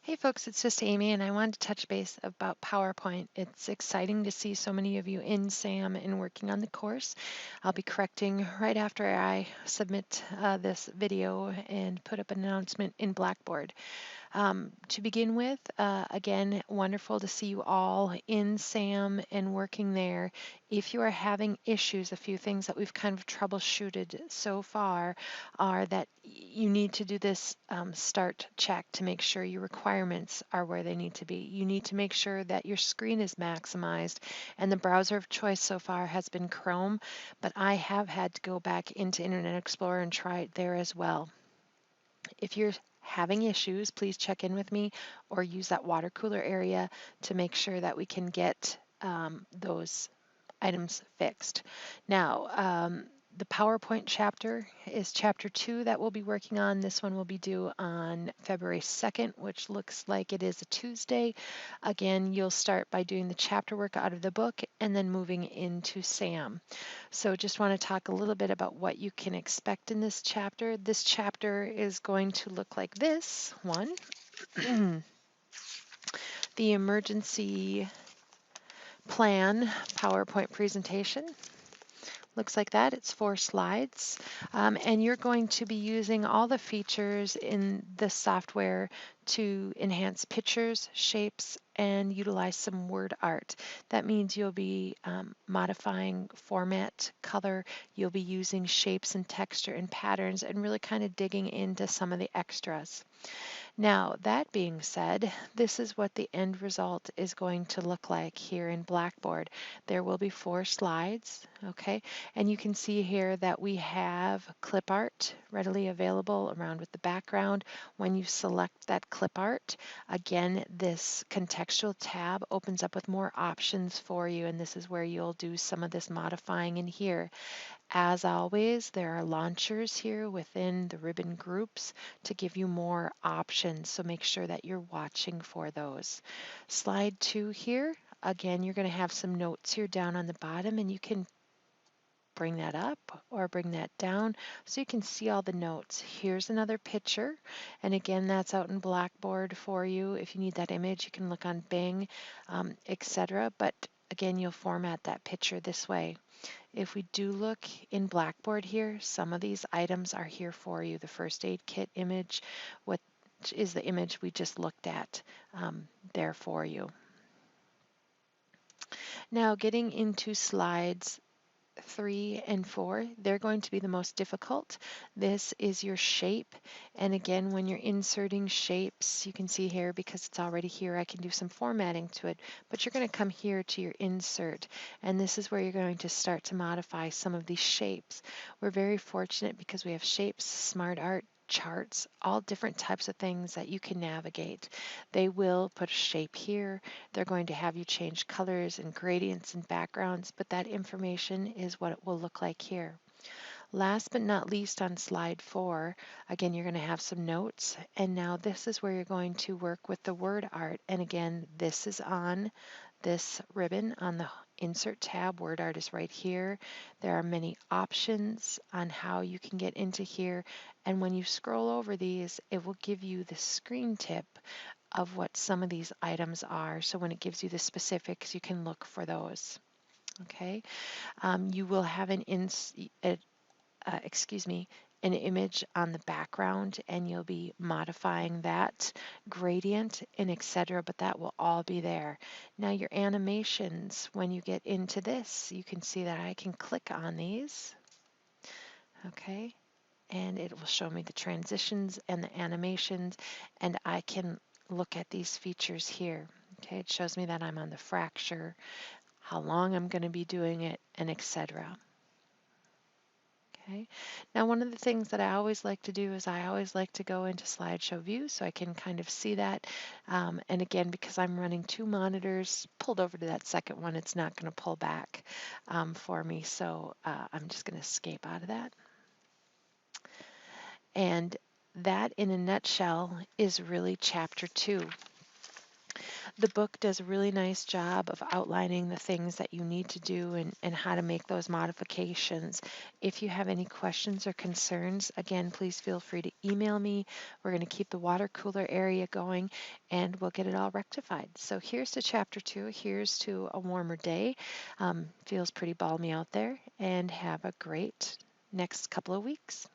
Hey folks, it's just Amy, and I wanted to touch base about PowerPoint. It's exciting to see so many of you in SAM and working on the course. I'll be correcting right after I submit this video and put up an announcement in Blackboard. To begin with, again, wonderful to see you all in SAM and working there. If you are having issues, a few things that we've kind of troubleshooted so far are that you need to do this start check to make sure your requirements are where they need to be. You need to make sure that your screen is maximized, and the browser of choice so far has been Chrome, but I have had to go back into Internet Explorer and try it there as well. If you're having issues, please check in with me or use that water cooler area to make sure that we can get those items fixed. Now, the PowerPoint chapter is chapter 2 that we'll be working on. This one will be due on February 2nd, which looks like it is a Tuesday. Again, you'll start by doing the chapter work out of the book and then moving into SAM. So just want to talk a little bit about what you can expect in this chapter. This chapter is going to look like this one. The emergency plan PowerPoint presentation. Looks like that. It's 4 slides. And you're going to be using all the features in the software to enhance pictures, shapes, and utilize some word art. That means you'll be modifying format, color, you'll be using shapes and texture and patterns and really kind of digging into some of the extras. Now, that being said, this is what the end result is going to look like here in Blackboard. There will be 4 slides, okay? And you can see here that we have clip art readily available around with the background. When you select that clip art, again, this contextual tab opens up with more options for you, and this is where you'll do some of this modifying in here. As always, there are launchers here within the ribbon groups to give you more options, so make sure that you're watching for those. Slide 2 here, again, you're going to have some notes here down on the bottom, and you can bring that up or bring that down so you can see all the notes. Here's another picture, and again, that's out in Blackboard for you. If you need that image, you can look on Bing, etc. But again, you'll format that picture this way. If we do look in Blackboard here, some of these items are here for you. The first aid kit image, which is the image we just looked at there for you. Now getting into slides 3 and 4, they're going to be the most difficult. This is your shape, and again, when you're inserting shapes, you can see here because it's already here, I can do some formatting to it, but you're going to come here to your insert, and this is where you're going to start to modify some of these shapes. We're very fortunate because we have shapes, smart art, charts, all different types of things that you can navigate. They will put a shape here. They're going to have you change colors and gradients and backgrounds, but that information is what it will look like here. Last but not least, on slide 4, again, you're going to have some notes, and now this is where you're going to work with the word art. And again, this is on this ribbon on the Insert tab. Word art is right here. There are many options on how you can get into here, and when you scroll over these, it will give you the screen tip of what some of these items are. So when it gives you the specifics, you can look for those. Okay, you will have an an image on the background, and you'll be modifying that gradient and etc., but that will all be there. Now your animations, when you get into this, you can see that I can click on these, okay, and it will show me the transitions and the animations, and I can look at these features here. Okay, it shows me that I'm on the fracture, how long I'm going to be doing it, and etc. Okay. Now, one of the things that I always like to do is I always like to go into slideshow view so I can kind of see that. And again, because I'm running 2 monitors, pulled over to that second one, it's not going to pull back for me. So I'm just going to escape out of that. And that, in a nutshell, is really chapter 2. The book does a really nice job of outlining the things that you need to do and how to make those modifications. If you have any questions or concerns, again, please feel free to email me. We're going to keep the water cooler area going and we'll get it all rectified. So here's to chapter 2. Here's to a warmer day. Feels pretty balmy out there, and have a great next couple of weeks.